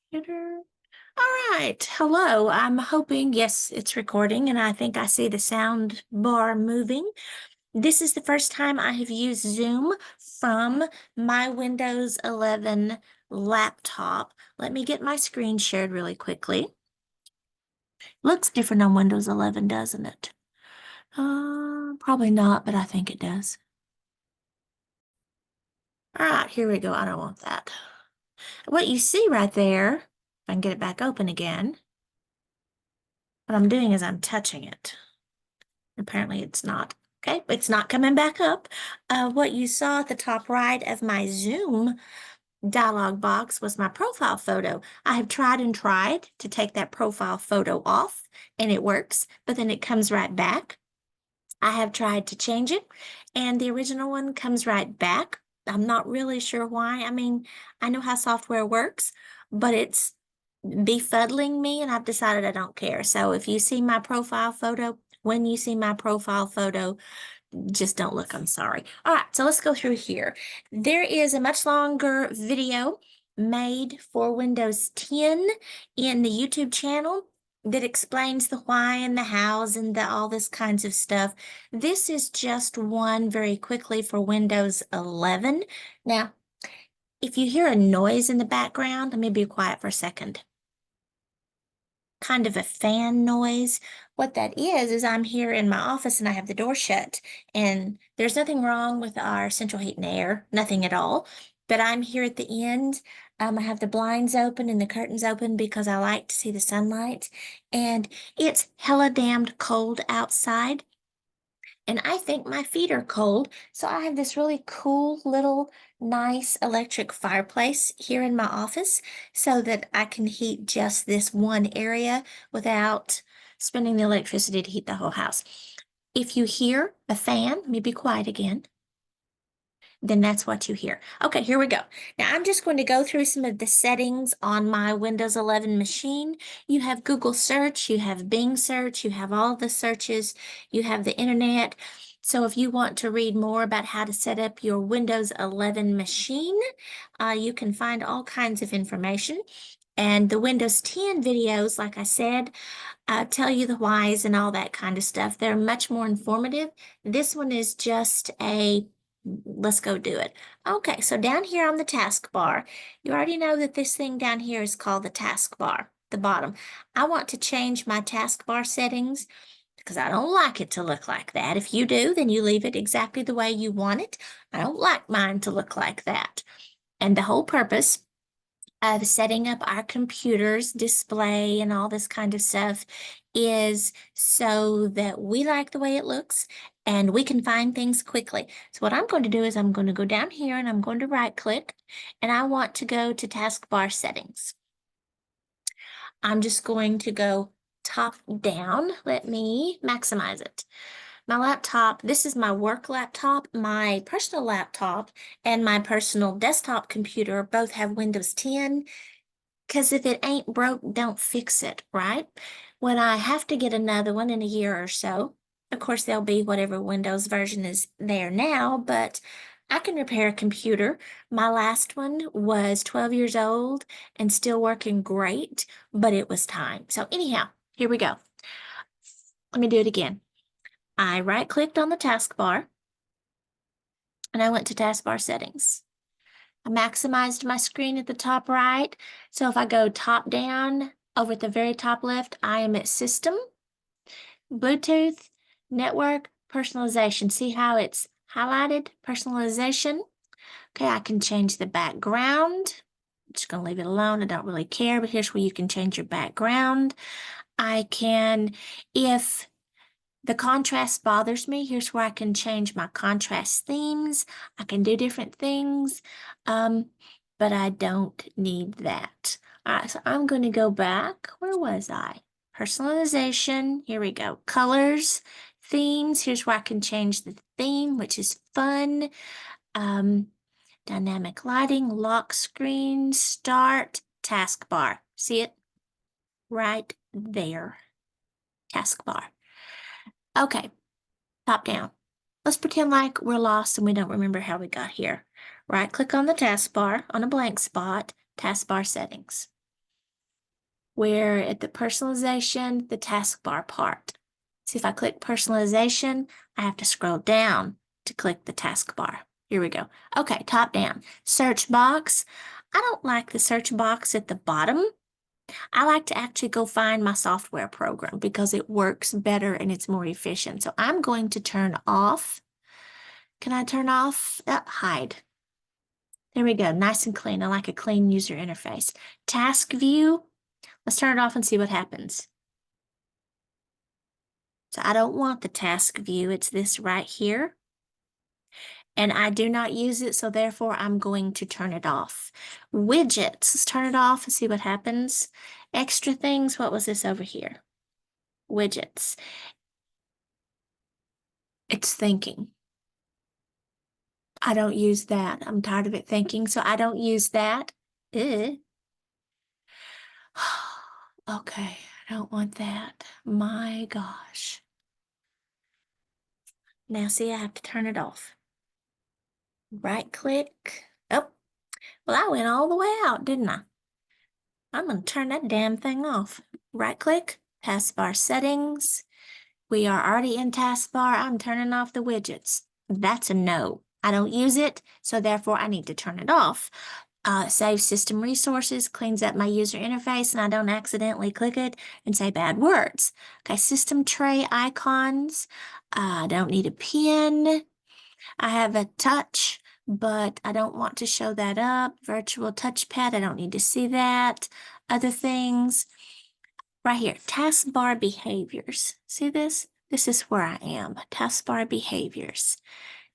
Computer. All right. Hello. I'm hoping, yes, it's recording, and I think I see the sound bar moving. This is the first time I have used Zoom from my Windows 11 laptop. Let me get my screen shared really quickly. Looks different on Windows 11, doesn't it? Probably not, but I think it does. All right, here we go. I don't want that. What you see right there, if I can get it back open again, what I'm doing is I'm touching it. Apparently it's not. Okay, it's not coming back up. What you saw at the top right of my Zoom dialog box was my profile photo. I have tried and tried to take that profile photo off and it works, but then it comes right back. I have tried to change it and the original one comes right back. I'm not really sure why. I mean, I know how software works, but it's befuddling me and I've decided I don't care. So if you see my profile photo, when you see my profile photo, just don't look, I'm sorry. All right, so let's go through here. There is a much longer video made for Windows 10 in the YouTube channel that explains the why and the hows and the all this kinds of stuff. This is just one very quickly for Windows 11. Now, if you hear a noise in the background, let me be quiet for a second. Kind of a fan noise. What that is I'm here in my office and I have the door shut and there's nothing wrong with our central heat and air, nothing at all. But I'm here at the end. I have the blinds open and the curtains open because I like to see the sunlight. And it's hella damned cold outside. And I think my feet are cold. So I have this really cool little nice electric fireplace here in my office so that I can heat just this one area without spending the electricity to heat the whole house. If you hear a fan, let me be quiet again, then that's what you hear. Okay, here we go. Now I'm just going to go through some of the settings on my Windows 11 machine. You have Google search, you have Bing search, you have all the searches, you have the internet. So if you want to read more about how to set up your Windows 11 machine, you can find all kinds of information. And the Windows 10 videos, like I said, tell you the whys and all that kind of stuff. They're much more informative. This one is just a let's go do it. Okay, so down here on the taskbar, you already know that this thing down here is called the taskbar, the bottom. I want to change my taskbar settings because I don't like it to look like that. If you do, then you leave it exactly the way you want it. I don't like mine to look like that. And the whole purpose of setting up our computer's display and all this kind of stuff is so that we like the way it looks and we can find things quickly. So what I'm going to do is I'm going to go down here and I'm going to right click and I want to go to taskbar settings. I'm just going to go top down. Let me maximize it. My laptop, this is my work laptop, my personal laptop, and my personal desktop computer both have Windows 10. Because if it ain't broke, don't fix it, right? When I have to get another one in a year or so, of course, there'll be whatever Windows version is there now, but I can repair a computer. My last one was 12 years old and still working great, but it was time. So anyhow, here we go. Let me do it again. I right-clicked on the taskbar and I went to taskbar settings. I maximized my screen at the top right. So if I go top down over at the very top left, I am at System, Bluetooth, Network, Personalization. See how it's highlighted? Personalization. Okay, I can change the background. I'm just going to leave it alone. I don't really care, but here's where you can change your background. I can, if the contrast bothers me, here's where I can change my contrast themes. I can do different things, but I don't need that. All right, so I'm going to go back. Where was I? Personalization. Here we go. Colors, themes. Here's where I can change the theme, which is fun. Dynamic lighting, lock screen, start, taskbar. See it? Right there. Taskbar. Okay, top down. Let's pretend like we're lost and we don't remember how we got here. Right click on the taskbar on a blank spot, taskbar settings. we're at the personalization, the taskbar part. See, if I click personalization, I have to scroll down to click the taskbar. Here we go. Okay, top down. Search box. I don't like the search box at the bottom. I like to actually go find my software program because it works better and it's more efficient. So I'm going to turn off. Can I turn off? Hide. There we go. Nice and clean. I like a clean user interface. Task view. Let's turn it off and see what happens. So I don't want the task view. It's this right here. And I do not use it, so therefore I'm going to turn it off. Widgets. Let's turn it off and see what happens. Extra things. What was this over here? Widgets. It's thinking. I don't use that. I'm tired of it thinking, so I don't use that. Ugh. Okay, I don't want that. My gosh. Now see, I have to turn it off. Right click. Oh, well, I went all the way out, didn't I? I'm going to turn that damn thing off. Right click, taskbar settings. We are already in taskbar. I'm turning off the widgets. That's a no. I don't use it, so therefore I need to turn it off. Save system resources, cleans up my user interface, and I don't accidentally click it and say bad words. Okay, system tray icons. I don't need a pin. I have a touch, but I don't want to show that up. Virtual touchpad, I don't need to see that. Other things. Right here, taskbar behaviors. See this? This is where I am. Taskbar behaviors.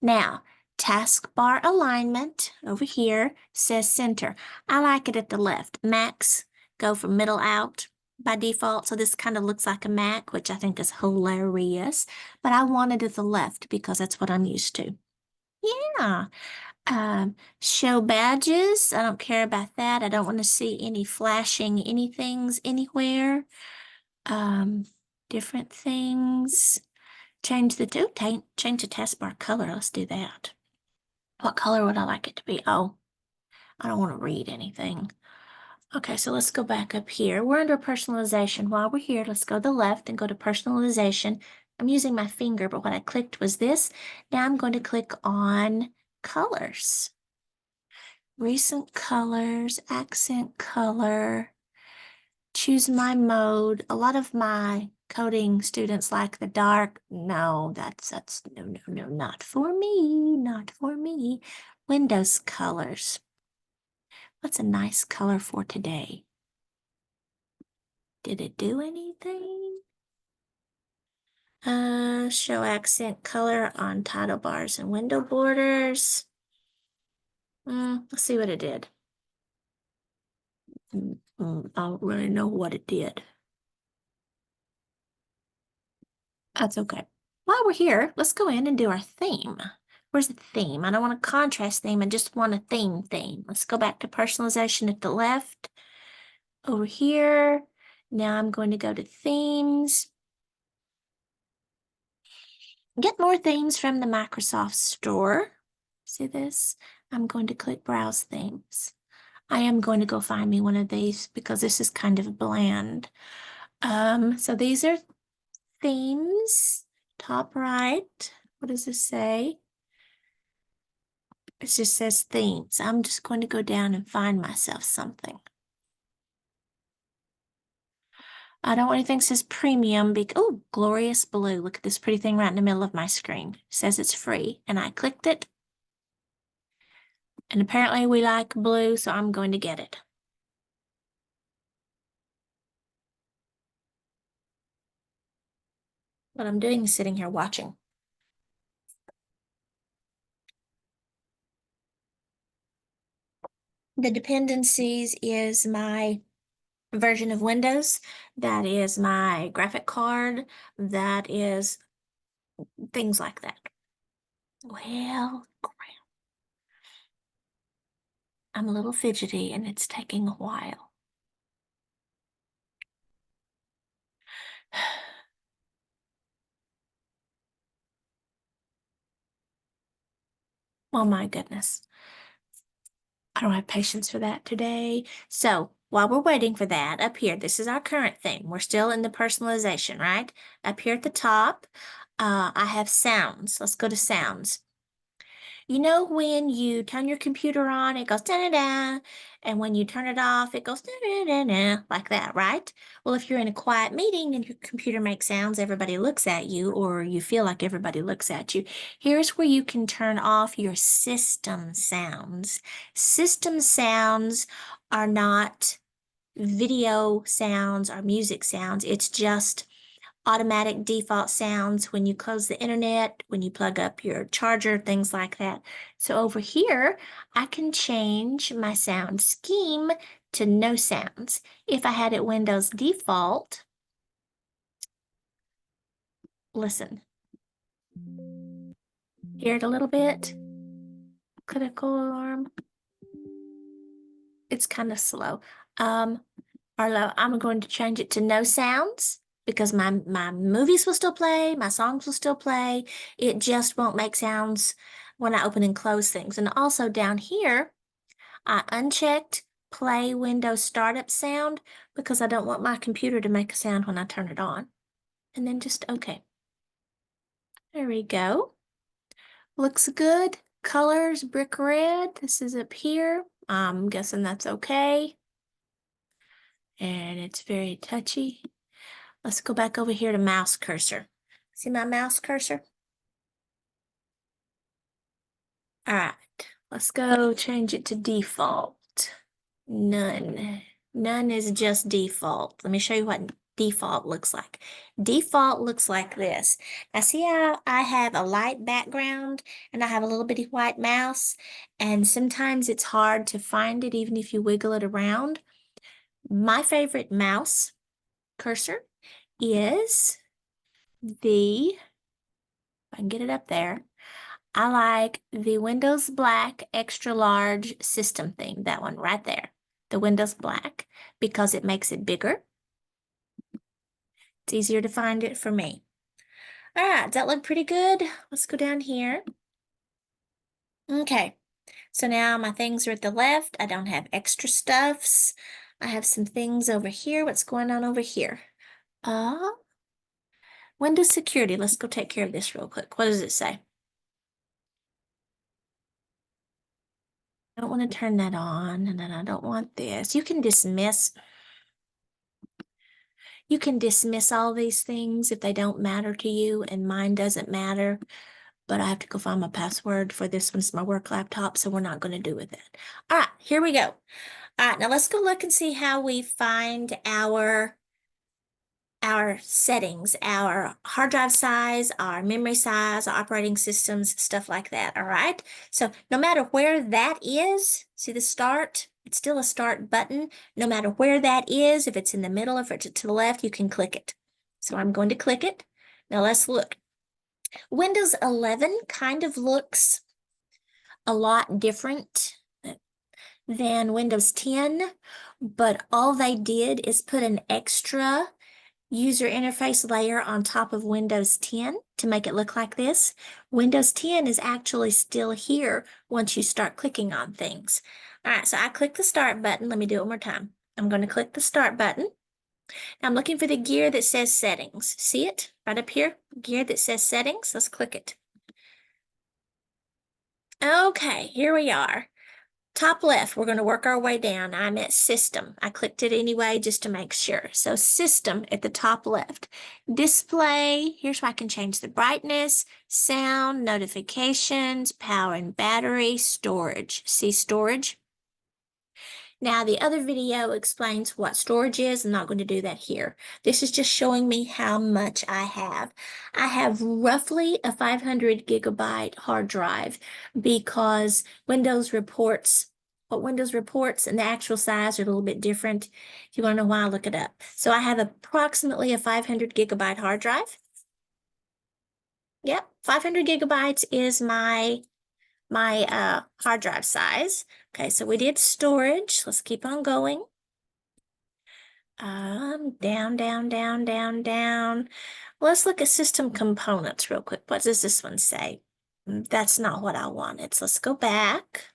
Now, taskbar alignment over here says center. I like it at the left. Macs go from middle out by default. So this kind of looks like a Mac, which I think is hilarious. But I want it at the left because that's what I'm used to. Yeah. Show badges. I don't care about that. I don't want to see any flashing anythings anywhere. Um, different things. Change the change the taskbar color. Let's do that. What color would I like it to be? Oh, I don't want to read anything. Okay, so let's go back up here. We're under personalization. While we're here, let's go to the left and go to personalization. I'm using my finger, but what I clicked was this. Now I'm going to click on colors. Recent colors, accent color. Choose my mode. A lot of my coding students like the dark. No, that's no, not for me, not for me. Windows colors. What's a nice color for today? Did it do anything? Show accent color on title bars and window borders. Let's see what it did. I don't really know what it did. That's okay. While we're here, let's go in and do our theme. Where's the theme? I don't want a contrast theme. I just want a theme. Let's go back to personalization at the left. Over here. Now I'm going to go to themes. Get more themes from the Microsoft Store. See this? I'm going to click Browse Themes. I am going to go find me one of these because this is kind of bland. So these are themes. Top right. What does this say? It just says themes. I'm just going to go down and find myself something. I don't want anything that says premium. Oh, glorious blue. Look at this pretty thing right in the middle of my screen. It says it's free, and I clicked it. And apparently we like blue, so I'm going to get it. What I'm doing is sitting here watching. The dependencies is my version of Windows. That is my graphic card. That is things like that. Well, crap. I'm a little fidgety and it's taking a while. Oh my goodness. I don't have patience for that today. So while we're waiting for that, up here, this is our current theme. We're still in the personalization, right? Up here at the top, I have sounds. Let's go to sounds. You know when you turn your computer on, it goes da-da-da, and when you turn it off, it goes da-da-da-da, like that, right? Well, if you're in a quiet meeting and your computer makes sounds, everybody looks at you, or you feel like everybody looks at you. Here's where you can turn off your system sounds. System sounds are not video sounds or music sounds. It's just automatic default sounds when you close the internet, when you plug up your charger, things like that. So over here, I can change my sound scheme to no sounds. If I had it Windows default, listen, hear it a little bit. Critical alarm. It's kind of slow. Arlo, I'm going to change it to no sounds because my movies will still play, my songs will still play. It just won't make sounds when I open and close things. And also down here, I unchecked play Windows startup sound because I don't want my computer to make a sound when I turn it on. And then just okay. There we go. Looks good. Colors, brick red. This is up here. I'm guessing that's okay. And it's very touchy. Let's go back over here to mouse cursor. See my mouse cursor? All right, let's go change it to default. None. None is just default. Let me show you what default looks like. Default looks like this. Now see how I have a light background and I have a little bitty white mouse, and sometimes it's hard to find it even if you wiggle it around. My favorite mouse cursor is if I can get it up there, I like the Windows Black Extra Large System theme, that one right there, the Windows Black, because it makes it bigger. It's easier to find it for me. All right, does that look pretty good? Let's go down here. Okay, so now my things are at the left. I don't have extra stuffs. I have some things over here. What's going on over here? Windows security. Let's go take care of this real quick. What does it say? I don't want to turn that on, and then I don't want this. You can dismiss all these things if they don't matter to you, and mine doesn't matter, but I have to go find my password for this one. It's my work laptop, so we're not going to do with that. All right, here we go. All right, now let's go look and see how we find our settings, our hard drive size, our memory size, our operating systems, stuff like that. All right. So no matter where that is, see the start? It's still a start button. No matter where that is, if it's in the middle, if it's to the left, you can click it. So I'm going to click it. Now let's look. Windows 11 kind of looks a lot different than Windows 10, but all they did is put an extra user interface layer on top of Windows 10 to make it look like this. Windows 10 is actually still here once you start clicking on things. All right, so I click the start button. Let me do it one more time. I'm going to click the start button. Now I'm looking for the gear that says settings. See it right up here? Gear that says settings. Let's click it. Okay, here we are. Top left, we're going to work our way down. I'm at system. I clicked it anyway just to make sure. So system at the top left. Display, here's where I can change the brightness, sound, notifications, power and battery, storage. See storage? Now the other video explains what storage is. I'm not going to do that here. This is just showing me how much I have. I have roughly a 500 gigabyte hard drive because Windows reports and the actual size are a little bit different. If you want to know why, look it up. So I have approximately a 500 gigabyte hard drive. Yep, 500 gigabytes is my hard drive size. Okay, so we did storage. Let's keep on going. Down, down, down, down, down. Let's look at system components real quick. What does this one say? That's not what I wanted. So let's go back.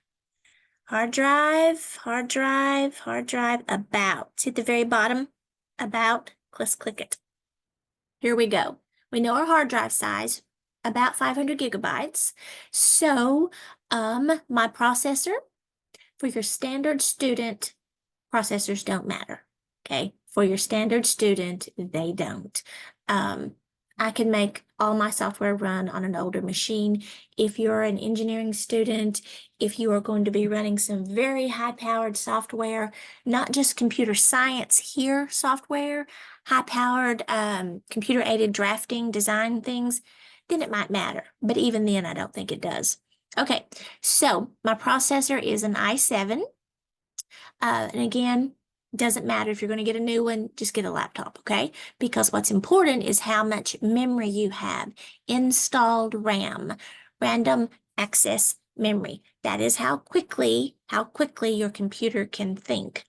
hard drive, hard drive, hard drive, about. See at the very bottom, about, let's click it. Here we go. We know our hard drive size, about 500 gigabytes. So, my processor, for your standard student, processors don't matter, okay? For your standard student, they don't. I can make all my software run on an older machine. If you're an engineering student, if you are going to be running some very high-powered software, not just computer science here software, high-powered computer-aided drafting, design things, then it might matter. But even then, I don't think it does. Okay, so my processor is an i7. And again, doesn't matter if you're going to get a new one, just get a laptop, okay? Because what's important is how much memory you have. Installed RAM, random access memory. That is how quickly your computer can think.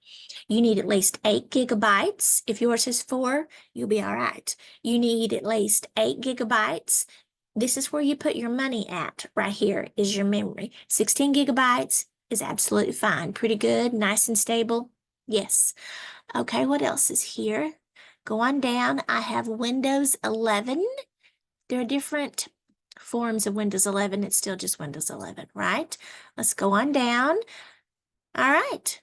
You need at least 8 gigabytes. If yours is 4, you'll be all right. You need at least 8 gigabytes. This is where you put your money at, right here is your memory. 16 gigabytes is absolutely fine. Pretty good, nice and stable. Yes. Okay, what else is here? Go on down. I have Windows 11. There are different forms of Windows 11. It's still just Windows 11, right? Let's go on down. All right.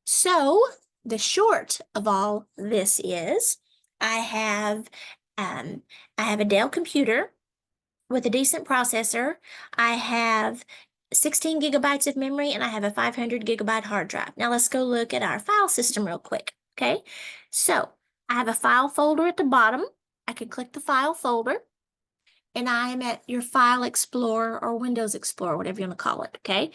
So the short of all this is I have a Dell computer with a decent processor. I have 16 gigabytes of memory and I have a 500 gigabyte hard drive. Now let's go look at our file system real quick. Okay, so I have a file folder at the bottom. I can click the file folder and I am at your File Explorer or Windows Explorer, whatever you want to call it. Okay,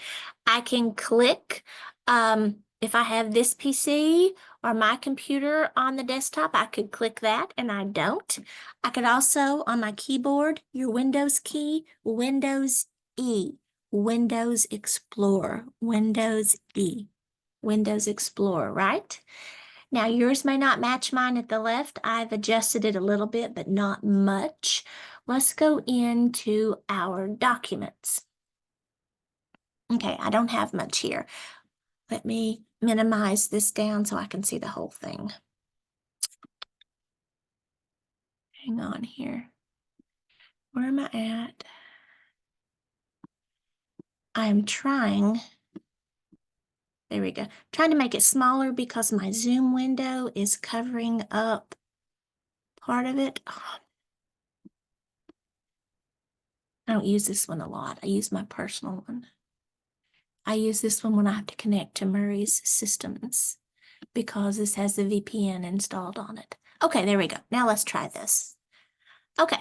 I can click, if I have this PC or my computer on the desktop, I could click that and I don't. I could also, on my keyboard, your Windows key, Windows E, Windows Explorer, Windows E, Windows Explorer, right? Now yours may not match mine at the left. I've adjusted it a little bit, but not much. Let's go into our documents. Okay, I don't have much here. Let me minimize this down so I can see the whole thing. Hang on here. Where am I at? I'm trying. There we go. Trying to make it smaller because my Zoom window is covering up part of it. Oh. I don't use this one a lot. I use my personal one. I use this one when I have to connect to Murray's systems because this has the VPN installed on it. Okay, there we go. Now let's try this. Okay.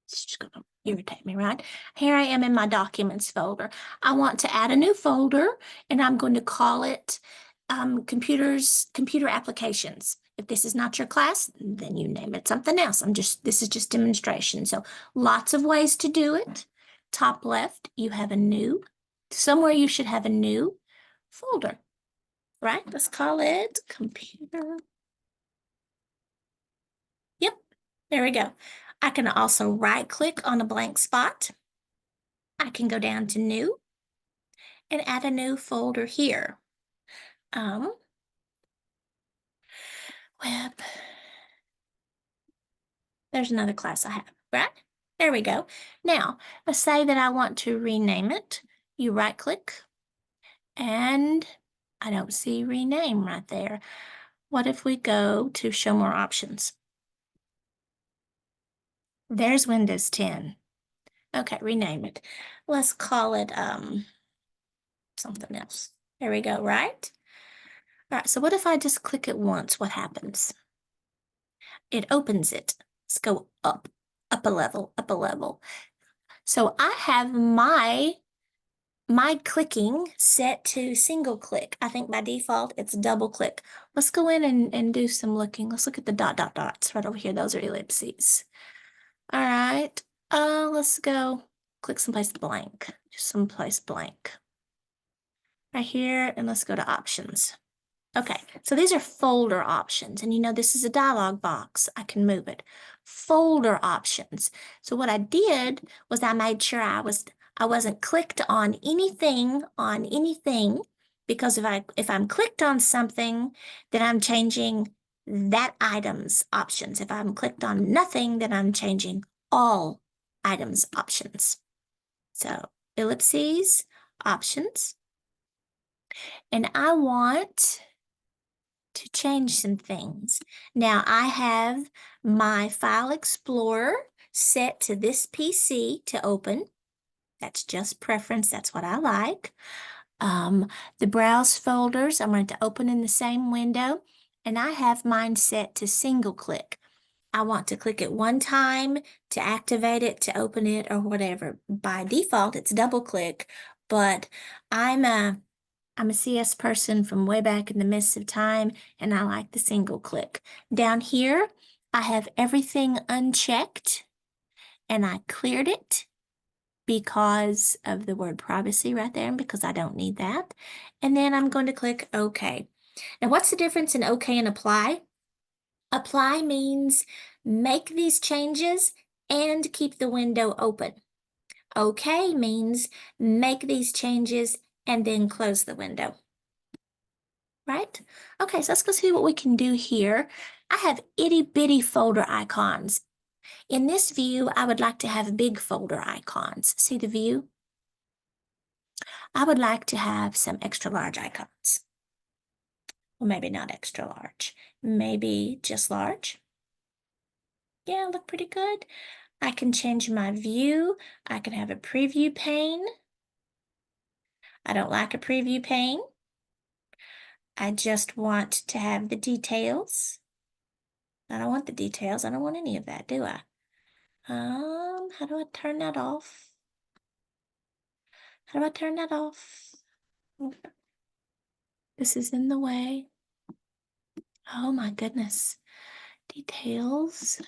It's just gonna irritate me, right? Here I am in my documents folder. I want to add a new folder and I'm going to call it computer applications. If this is not your class, then you name it something else. This is just demonstration. So lots of ways to do it. Top left, you have a new, somewhere you should have a new folder, right? Let's call it computer. Yep, there we go. I can also right click on a blank spot. I can go down to new and add a new folder here. Web. There's another class I have, right? There we go. Now, let's say that I want to rename it. You right click and I don't see rename right there. What if we go to show more options? There's Windows 10. Okay, rename it. Let's call it something else. There we go, right? All right, so what if I just click it once? What happens? It opens it. Let's go up a level, up a level. So I have my clicking set to single click. I think by default it's double click. Let's go in and do some looking. Let's look at the dots right over here. Those are ellipses. All right, let's go click someplace blank, just someplace blank. Right here, and let's go to options. Okay, so these are folder options, and you know this is a dialog box. I can move it. Folder options. So what I did was I made sure I I wasn't clicked on anything because if I'm clicked on something, then I'm changing that item's options. If I'm clicked on nothing, then I'm changing all items options. So ellipses, options, and I want to change some things. Now I have my File Explorer set to this PC to open. That's just preference, that's what I like. The browse folders, I'm going to open in the same window, and I have mine set to single click. I want to click it one time to activate it, to open it, or whatever. By default, it's double click, but I'm a CS person from way back in the mists of time, and I like the single click. Down here, I have everything unchecked, and I cleared it because of the word privacy right there, and because I don't need that. And then I'm going to click OK. Now, what's the difference in OK and apply? Apply means make these changes and keep the window open. OK means make these changes and then close the window. Right? Okay, so let's go see what we can do here. I have itty bitty folder icons. In this view, I would like to have big folder icons. See the view? I would like to have some extra large icons. Well, maybe not extra large, maybe just large. Yeah, look pretty good. I can change my view. I can have a preview pane. I don't like a preview pane. I just want to have the details. I don't want the details. I don't want any of that, do I? How do I turn that off? How do I turn that off? This is in the way. Oh my goodness. Details.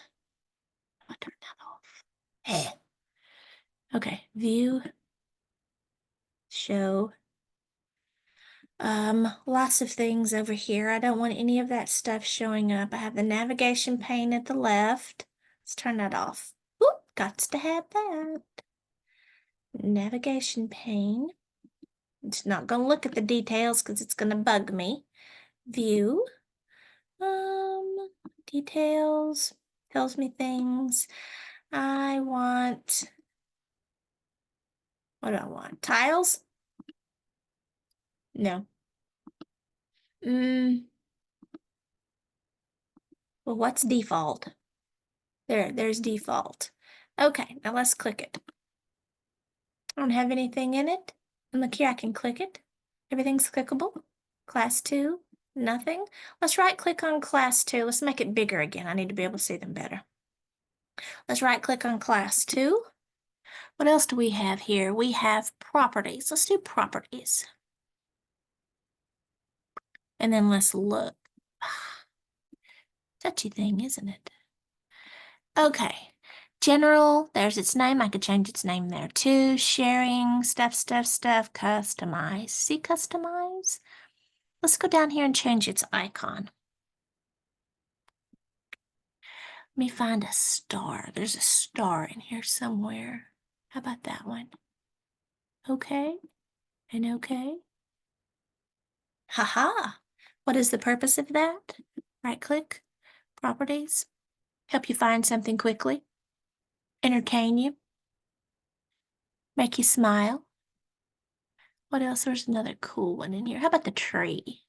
How do I turn that off? Hey. Okay, view, show. Lots of things over here. I don't want any of that stuff showing up. I have the navigation pane at the left. Let's turn that off. Oop, got to have that. Navigation pane. It's not gonna look at the details because it's gonna bug me. View. Details. Tells me things. I want, what do I want? Tiles? No. Well, what's default? There's default. Okay, now let's click it. I don't have anything in it. And look here, I can click it. Everything's clickable. Class 2, nothing. Let's right click on class 2. Let's make it bigger again. I need to be able to see them better. Let's right click on class 2. What else do we have here? We have properties. Let's do properties. And then let's look. Touchy thing, isn't it? Okay. General, there's its name. I could change its name there too. Sharing, stuff, customize. See customize? Let's go down here and change its icon. Let me find a star. There's a star in here somewhere. How about that one? Okay, and okay. Haha. What is the purpose of that? Right click, properties. Help you find something quickly. Entertain you. Make you smile. What else? There's another cool one in here. How about the tree?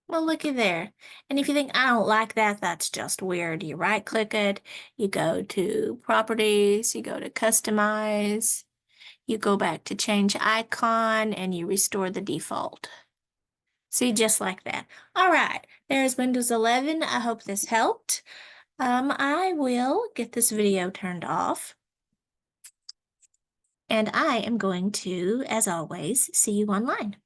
Well, looky there. And if you think, I don't like that, that's just weird. You right click it, you go to properties, you go to customize, you go back to change icon, and you restore the default. See, just like that. All right, there's Windows 11. I hope this helped. I will get this video turned off. And I am going to, as always, see you online.